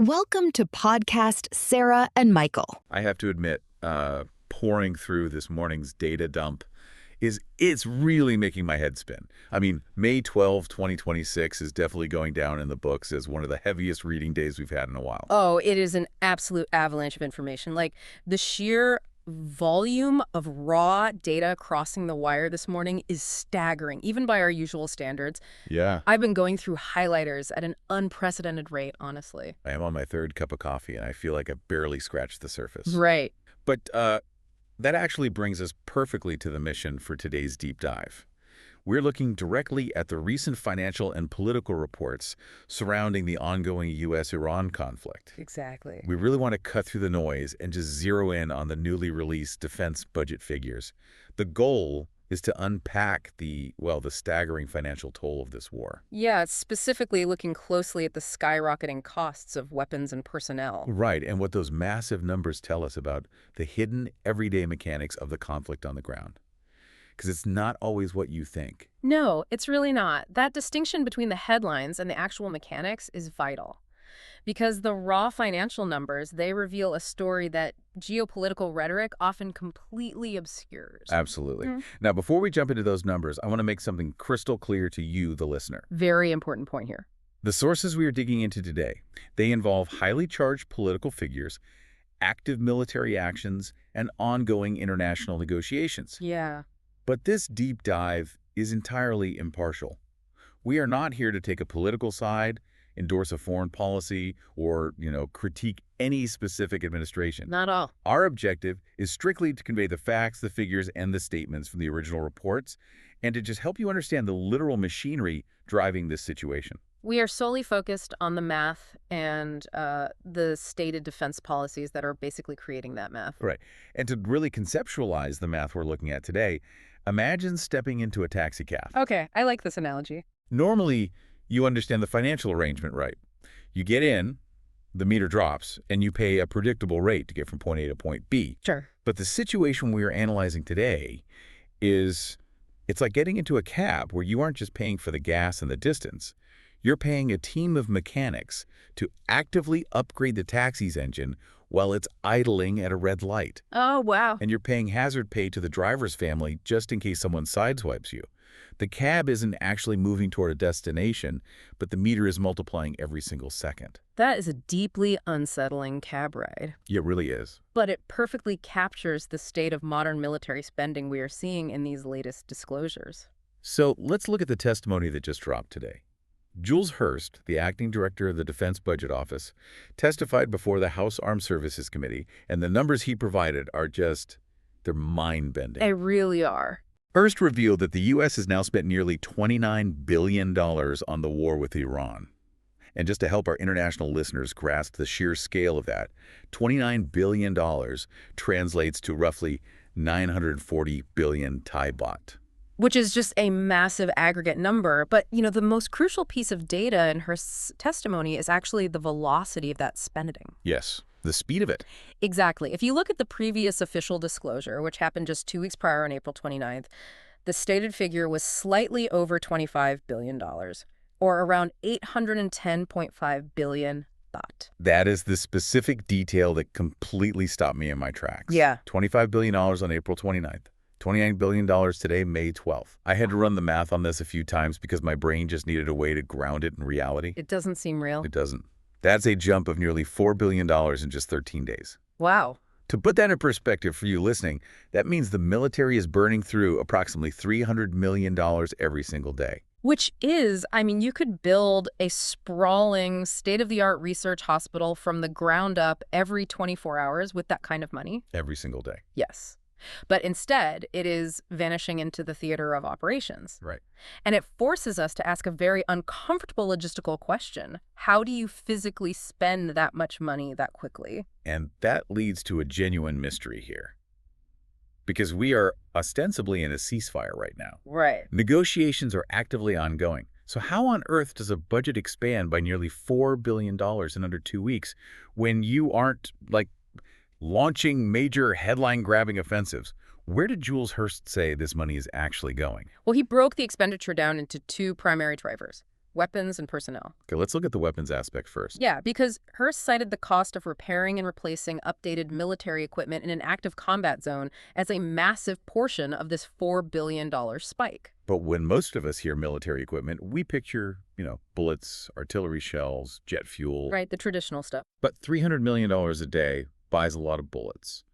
Welcome to podcast Sarah and Michael. I have to admit, pouring through this morning's data dump it's really making my head spin. I mean, May 12, 2026 is definitely going down in the books as one of the heaviest reading days we've had in a while. Oh, it is an absolute avalanche of information. Like, the sheer volume of raw data crossing the wire this morning is staggering, even by our usual standards. Yeah. I've been going through highlighters at an unprecedented rate, honestly. I am on my third cup of coffee, and I feel like I barely scratched the surface. Right. But that actually brings us perfectly to the mission for today's deep dive. We're looking directly at the recent financial and political reports surrounding the ongoing U.S.-Iran conflict. Exactly. We really want to cut through the noise and just zero in on the newly released defense budget figures. The goal is to unpack the staggering financial toll of this war. Yeah, specifically looking closely at the skyrocketing costs of weapons and personnel. Right, and what those massive numbers tell us about the hidden, everyday mechanics of the conflict on the ground. Because it's not always what you think. No, it's really not. That distinction between the headlines and the actual mechanics is vital. Because the raw financial numbers, they reveal a story that geopolitical rhetoric often completely obscures. Absolutely. Now, before we jump into those numbers, I want to make something crystal clear to you, the listener. Very important point here. The sources we are digging into today, they involve highly charged political figures, active military actions, and ongoing international negotiations. Yeah. But this deep dive is entirely impartial. We are not here to take a political side, endorse a foreign policy, or, critique any specific administration. Not all. Our objective is strictly to convey the facts, the figures, and the statements from the original reports, and to just help you understand the literal machinery driving this situation. We are solely focused on the math and the stated defense policies that are basically creating that math. Right. And to really conceptualize the math we're looking at today, imagine stepping into a taxi cab. Okay, I like this analogy. Normally, you understand the financial arrangement, right? You get in, the meter drops, and you pay a predictable rate to get from point A to point B. Sure. But the situation we are analyzing today it's like getting into a cab where you aren't just paying for the gas and the distance. You're paying a team of mechanics to actively upgrade the taxi's engine while it's idling at a red light. Oh, wow. And you're paying hazard pay to the driver's family just in case someone sideswipes you. The cab isn't actually moving toward a destination, but the meter is multiplying every single second. That is a deeply unsettling cab ride. It really is. But it perfectly captures the state of modern military spending we are seeing in these latest disclosures. So let's look at the testimony that just dropped today. Jules Hurst, the acting director of the Defense Budget Office, testified before the House Armed Services Committee, and the numbers he provided are they're mind-bending. They really are. Hurst revealed that the U.S. has now spent nearly $29 billion on the war with Iran. And just to help our international listeners grasp the sheer scale of that, $29 billion translates to roughly 940 billion Thai baht. Which is just a massive aggregate number. But, the most crucial piece of data in her testimony is actually the velocity of that spending. Yes, the speed of it. Exactly. If you look at the previous official disclosure, which happened just 2 weeks prior on April 29th, the stated figure was slightly over $25 billion, or around 810.5 billion baht. That is the specific detail that completely stopped me in my tracks. Yeah. $25 billion on April 29th. $29 billion today, May 12th. I had to run the math on this a few times because my brain just needed a way to ground it in reality. It doesn't seem real. It doesn't. That's a jump of nearly $4 billion in just 13 days. Wow. To put that in perspective for you listening, that means the military is burning through approximately $300 million every single day. Which is, you could build a sprawling, state-of-the-art research hospital from the ground up every 24 hours with that kind of money. Every single day. Yes. But instead, it is vanishing into the theater of operations. Right. And it forces us to ask a very uncomfortable logistical question. How do you physically spend that much money that quickly? And that leads to a genuine mystery here. Because we are ostensibly in a ceasefire right now. Right. Negotiations are actively ongoing. So how on earth does a budget expand by nearly $4 billion in under 2 weeks when you aren't, launching major headline-grabbing offensives? Where did Jules Hurst say this money is actually going? Well, he broke the expenditure down into two primary drivers. weapons and personnel. Okay, let's look at the weapons aspect first. Yeah, because Hearst cited the cost of repairing and replacing updated military equipment in an active combat zone as a massive portion of this $4 billion spike. But when most of us hear military equipment, we picture, bullets, artillery shells, jet fuel. Right, the traditional stuff. But $300 million a day buys a lot of bullets.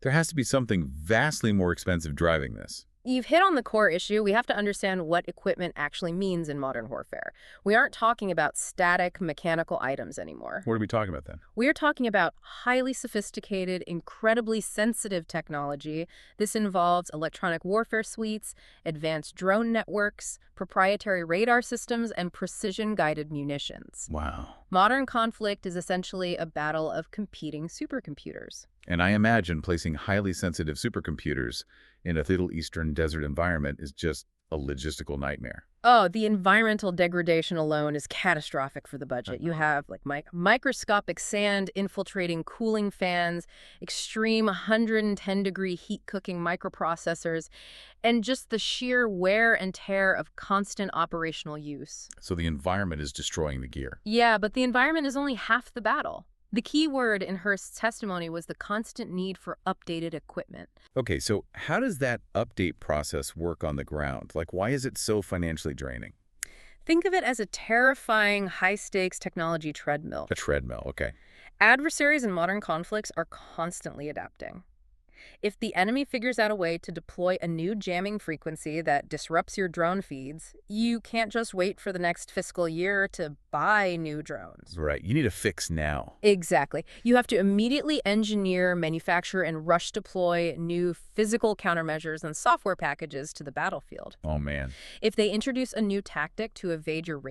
There has to be something vastly more expensive driving this. You've hit on the core issue. We have to understand what equipment actually means in modern warfare. We aren't talking about static mechanical items anymore. What are we talking about then? We are talking about highly sophisticated, incredibly sensitive technology. This involves electronic warfare suites, advanced drone networks, proprietary radar systems, and precision-guided munitions. Wow. Modern conflict is essentially a battle of competing supercomputers. And I imagine placing highly sensitive supercomputers in a Middle Eastern desert environment is just a logistical nightmare. Oh, the environmental degradation alone is catastrophic for the budget. You have microscopic sand infiltrating cooling fans, extreme 110-degree heat-cooking microprocessors, and just the sheer wear and tear of constant operational use. So the environment is destroying the gear. Yeah, but the environment is only half the battle. The key word in Hearst's testimony was the constant need for updated equipment. Okay, so how does that update process work on the ground? Why is it so financially draining? Think of it as a terrifying, high-stakes technology treadmill. A treadmill, okay. Adversaries in modern conflicts are constantly adapting. If the enemy figures out a way to deploy a new jamming frequency that disrupts your drone feeds, you can't just wait for the next fiscal year to buy new drones. Right. You need a fix now. Exactly. You have to immediately engineer, manufacture, and rush deploy new physical countermeasures and software packages to the battlefield. Oh, man. If they introduce a new tactic to evade your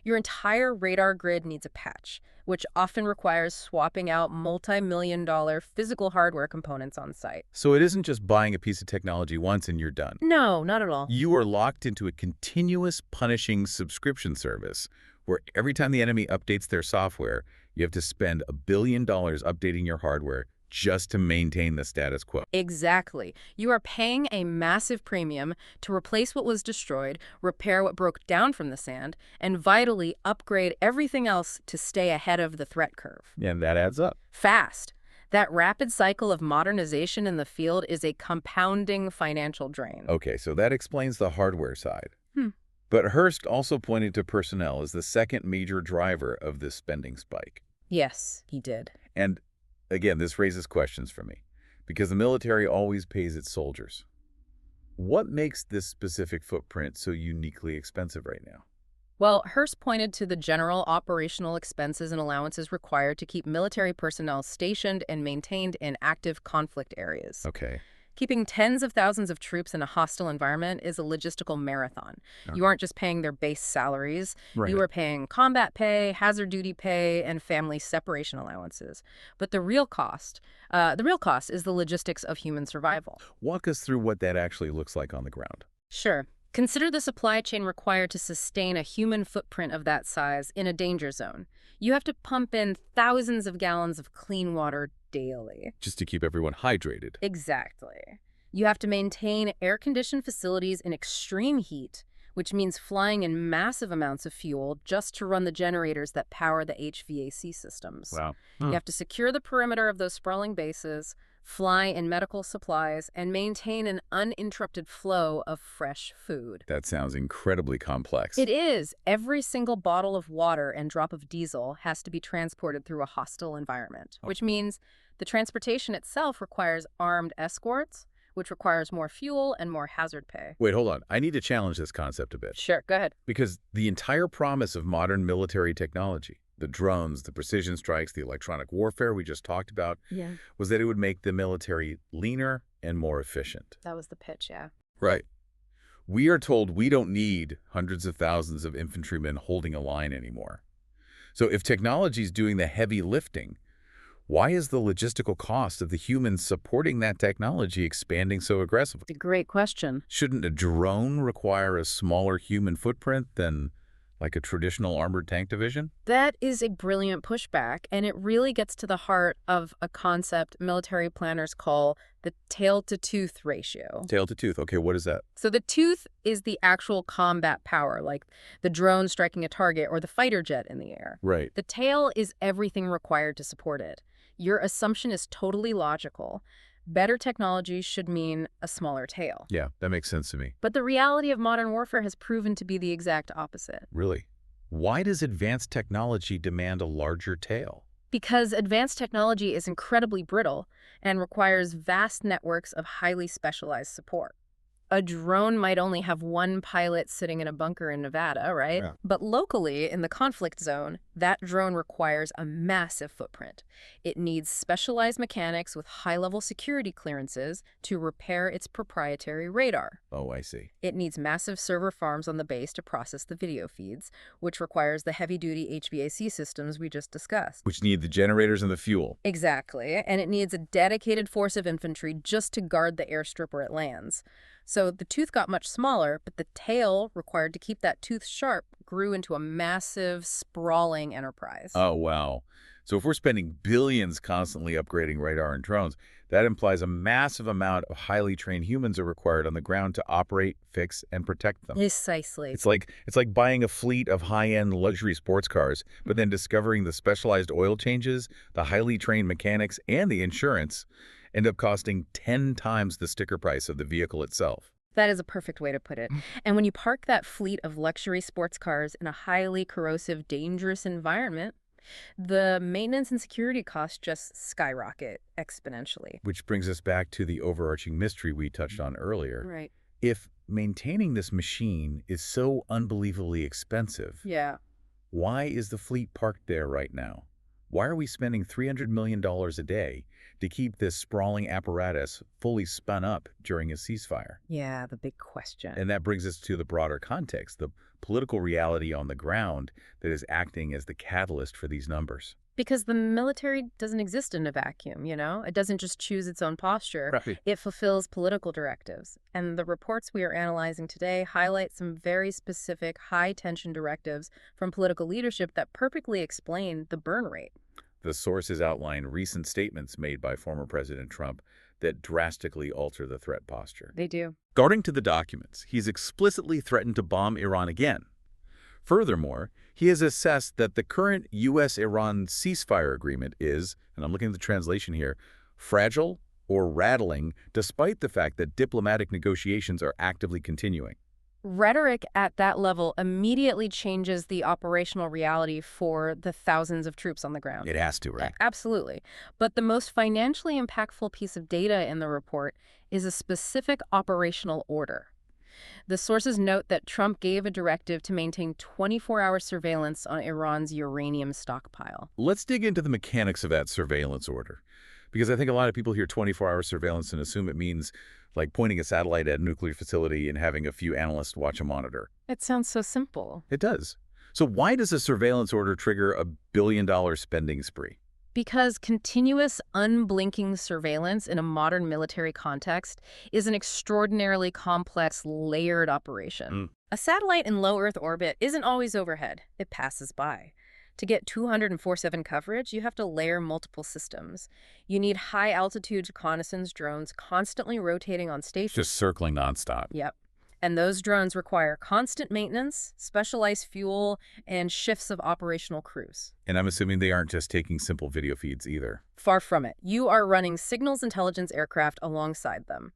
entire radar grid needs a patch, which often requires swapping out multi-million-dollar physical hardware components on site. So it isn't just buying a piece of technology once and you're done. No, not at all. You are locked into a continuous punishing subscription service where every time the enemy updates their software, you have to spend $1 billion updating your hardware just to maintain the status quo. Exactly. You are paying a massive premium to replace what was destroyed, repair what broke down from the sand, and vitally upgrade everything else to stay ahead of the threat curve. And that adds up. Fast. That rapid cycle of modernization in the field is a compounding financial drain. Okay, so that explains the hardware side. But Hearst also pointed to personnel as the second major driver of this spending spike. Yes, he did. And again, this raises questions for me, because the military always pays its soldiers. What makes this specific footprint so uniquely expensive right now? Well, Hearst pointed to the general operational expenses and allowances required to keep military personnel stationed and maintained in active conflict areas. Okay. Keeping tens of thousands of troops in a hostile environment is a logistical marathon. You aren't just paying their base salaries. Right. You are paying combat pay, hazard duty pay, and family separation allowances. But the real cost is the logistics of human survival. Walk us through what that actually looks like on the ground. Sure. Consider the supply chain required to sustain a human footprint of that size in a danger zone. You have to pump in thousands of gallons of clean water daily. Just to keep everyone hydrated. Exactly. You have to maintain air-conditioned facilities in extreme heat, which means flying in massive amounts of fuel just to run the generators that power the HVAC systems. Wow. You have to secure the perimeter of those sprawling bases, fly in medical supplies, and maintain an uninterrupted flow of fresh food. That sounds incredibly complex. It is. Every single bottle of water and drop of diesel has to be transported through a hostile environment, which means the transportation itself requires armed escorts, which requires more fuel and more hazard pay. Wait, hold on. I need to challenge this concept a bit. Sure, go ahead. Because the entire promise of modern military technology, the drones, the precision strikes, the electronic warfare we just talked about, was that it would make the military leaner and more efficient. That was the pitch, yeah. Right. We are told we don't need hundreds of thousands of infantrymen holding a line anymore. So if technology is doing the heavy lifting, why is the logistical cost of the humans supporting that technology expanding so aggressively? It's a great question. Shouldn't a drone require a smaller human footprint than Like a traditional armored tank division? That is a brilliant pushback, and it really gets to the heart of a concept military planners call the tail-to-tooth ratio. Tail to tooth. Okay, what is that? So the tooth is the actual combat power, like the drone striking a target or the fighter jet in the air. Right. The tail is everything required to support it. Your assumption is totally logical. Better technology should mean a smaller tail. Yeah, that makes sense to me. But the reality of modern warfare has proven to be the exact opposite. Really? Why does advanced technology demand a larger tail? Because advanced technology is incredibly brittle and requires vast networks of highly specialized support. A drone might only have one pilot sitting in a bunker in Nevada, right? Yeah. But locally, in the conflict zone, that drone requires a massive footprint. It needs specialized mechanics with high-level security clearances to repair its proprietary radar. Oh, I see. It needs massive server farms on the base to process the video feeds, which requires the heavy-duty HVAC systems we just discussed. Which need the generators and the fuel. Exactly, and it needs a dedicated force of infantry just to guard the airstrip where it lands. So the tooth got much smaller, but the tail required to keep that tooth sharp grew into a massive, sprawling enterprise. Oh, wow. So if we're spending billions constantly upgrading radar and drones, that implies a massive amount of highly trained humans are required on the ground to operate, fix, and protect them. Precisely. It's like buying a fleet of high-end luxury sports cars, but then discovering the specialized oil changes, the highly trained mechanics, and the insurance end up costing 10 times the sticker price of the vehicle itself. That is a perfect way to put it. And when you park that fleet of luxury sports cars in a highly corrosive, dangerous environment, the maintenance and security costs just skyrocket exponentially. Which brings us back to the overarching mystery we touched on earlier. Right. If maintaining this machine is so unbelievably expensive, Yeah. why is the fleet parked there right now? Why are we spending $300 million a day to keep this sprawling apparatus fully spun up during a ceasefire? Yeah, the big question. And that brings us to the broader context, the political reality on the ground that is acting as the catalyst for these numbers. Because the military doesn't exist in a vacuum, you know? It doesn't just choose its own posture. Right. It fulfills political directives. And the reports we are analyzing today highlight some very specific high-tension directives from political leadership that perfectly explain the burn rate. The sources outline recent statements made by former President Trump that drastically alter the threat posture. They do. According to the documents, he's explicitly threatened to bomb Iran again. Furthermore, he has assessed that the current U.S.-Iran ceasefire agreement is, and I'm looking at the translation here, fragile or rattling, despite the fact that diplomatic negotiations are actively continuing. Rhetoric at that level immediately changes the operational reality for the thousands of troops on the ground. It has to, right? Absolutely. But the most financially impactful piece of data in the report is a specific operational order. The sources note that Trump gave a directive to maintain 24-hour surveillance on Iran's uranium stockpile. Let's dig into the mechanics of that surveillance order, because I think a lot of people hear 24-hour surveillance and assume it means like pointing a satellite at a nuclear facility and having a few analysts watch a monitor. It sounds so simple. It does. So why does a surveillance order trigger a billion-dollar spending spree? Because continuous, unblinking surveillance in a modern military context is an extraordinarily complex, layered operation. A satellite in low Earth orbit isn't always overhead. It passes by. To get 204/7 coverage, you have to layer multiple systems. You need high-altitude reconnaissance drones constantly rotating on stations. Just circling nonstop. Yep. And those drones require constant maintenance, specialized fuel, and shifts of operational crews. And I'm assuming they aren't just taking simple video feeds either. Far from it. You are running signals intelligence aircraft alongside them.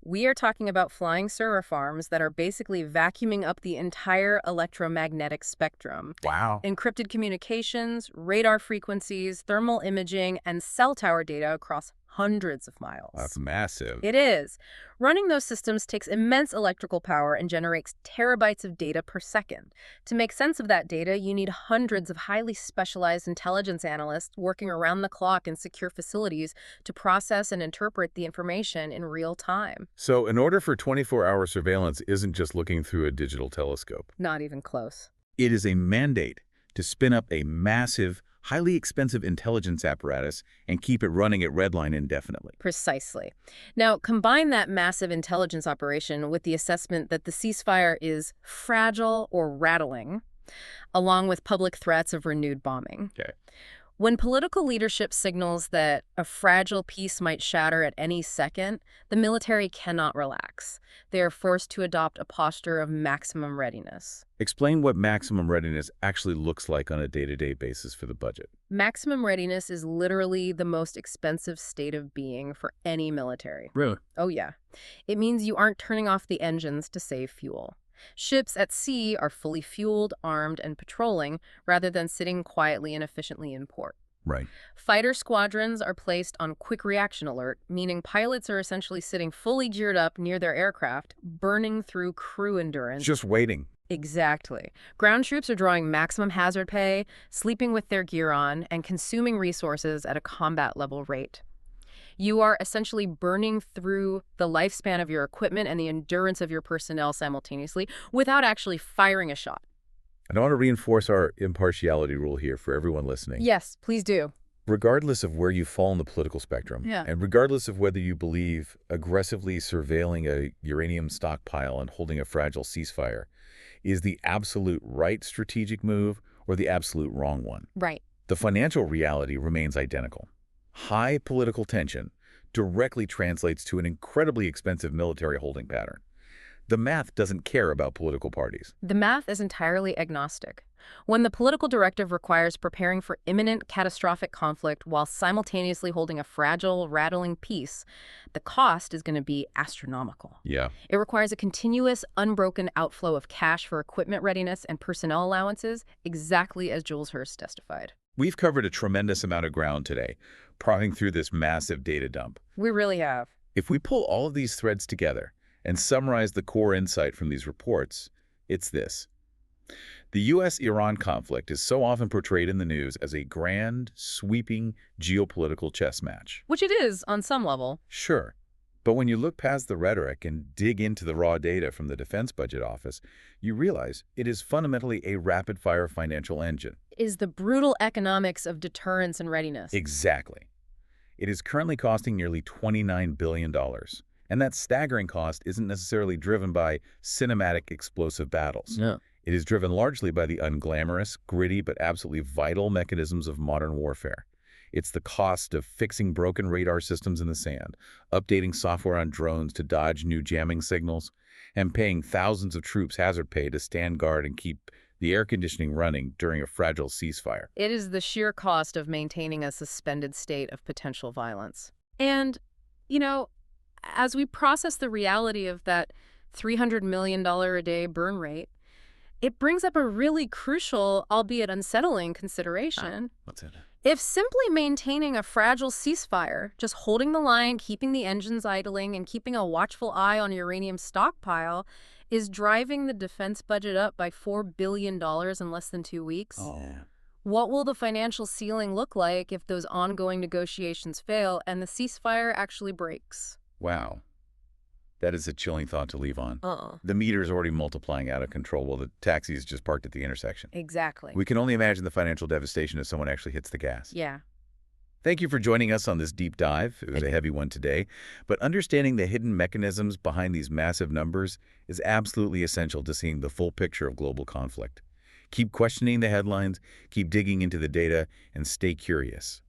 We are talking about flying server farms that are basically vacuuming up the entire electromagnetic spectrum. Wow. Encrypted communications, radar frequencies, thermal imaging, and cell tower data across hundreds of miles. That's massive. It is. Running those systems takes immense electrical power and generates terabytes of data per second. To make sense of that data, you need hundreds of highly specialized intelligence analysts working around the clock in secure facilities to process and interpret the information in real time. So in order for 24-hour surveillance isn't just looking through a digital telescope. Not even close. It is a mandate to spin up a massive, highly expensive intelligence apparatus and keep it running at redline indefinitely. Precisely. Now, combine that massive intelligence operation with the assessment that the ceasefire is fragile or rattling, along with public threats of renewed bombing. Okay. When political leadership signals that a fragile peace might shatter at any second, the military cannot relax. They are forced to adopt a posture of maximum readiness. Explain what maximum readiness actually looks like on a day-to-day basis for the budget. Maximum readiness is literally the most expensive state of being for any military. Really? Oh yeah. It means you aren't turning off the engines to save fuel. Ships at sea are fully fueled, armed, and patrolling, rather than sitting quietly and efficiently in port. Right. Fighter squadrons are placed on quick reaction alert, meaning pilots are essentially sitting fully geared up near their aircraft, burning through crew endurance. Just waiting. Exactly. Ground troops are drawing maximum hazard pay, sleeping with their gear on, and consuming resources at a combat-level rate. You are essentially burning through the lifespan of your equipment and the endurance of your personnel simultaneously without actually firing a shot. I want to reinforce our impartiality rule here for everyone listening. Yes, please do. Regardless of where you fall in the political spectrum, and regardless of whether you believe aggressively surveilling a uranium stockpile and holding a fragile ceasefire is the absolute right strategic move or the absolute wrong one. Right. The financial reality remains identical. High political tension directly translates to an incredibly expensive military holding pattern. The math doesn't care about political parties. The math is entirely agnostic. When the political directive requires preparing for imminent catastrophic conflict while simultaneously holding a fragile, rattling peace, the cost is going to be astronomical. Yeah. It requires a continuous, unbroken outflow of cash for equipment readiness and personnel allowances, exactly as Jules Hurst testified. We've covered a tremendous amount of ground today, prodding through this massive data dump. We really have. If we pull all of these threads together and summarize the core insight from these reports, it's this. The U.S.-Iran conflict is so often portrayed in the news as a grand, sweeping geopolitical chess match. Which it is, on some level. Sure. But when you look past the rhetoric and dig into the raw data from the Defense Budget Office, you realize it is fundamentally a rapid-fire financial engine. Is the brutal economics of deterrence and readiness. Exactly. It is currently costing nearly $29 billion. And that staggering cost isn't necessarily driven by cinematic explosive battles. No. It is driven largely by the unglamorous, gritty, but absolutely vital mechanisms of modern warfare. It's the cost of fixing broken radar systems in the sand, updating software on drones to dodge new jamming signals, and paying thousands of troops hazard pay to stand guard and keep the air conditioning running during a fragile ceasefire. It is the sheer cost of maintaining a suspended state of potential violence. And, you know, as we process the reality of that $300 million a day burn rate, it brings up a really crucial, albeit unsettling, consideration. What's it? If simply maintaining a fragile ceasefire, just holding the line, keeping the engines idling, and keeping a watchful eye on uranium stockpile is driving the defense budget up by $4 billion in less than 2 weeks, what will the financial ceiling look like if those ongoing negotiations fail and the ceasefire actually breaks? Wow. That is a chilling thought to leave on. Uh-uh. The meter's already multiplying out of control while the taxi is just parked at the intersection. Exactly. We can only imagine the financial devastation if someone actually hits the gas. Yeah. Thank you for joining us on this deep dive. It was a heavy one today. But understanding the hidden mechanisms behind these massive numbers is absolutely essential to seeing the full picture of global conflict. Keep questioning the headlines, keep digging into the data, and stay curious.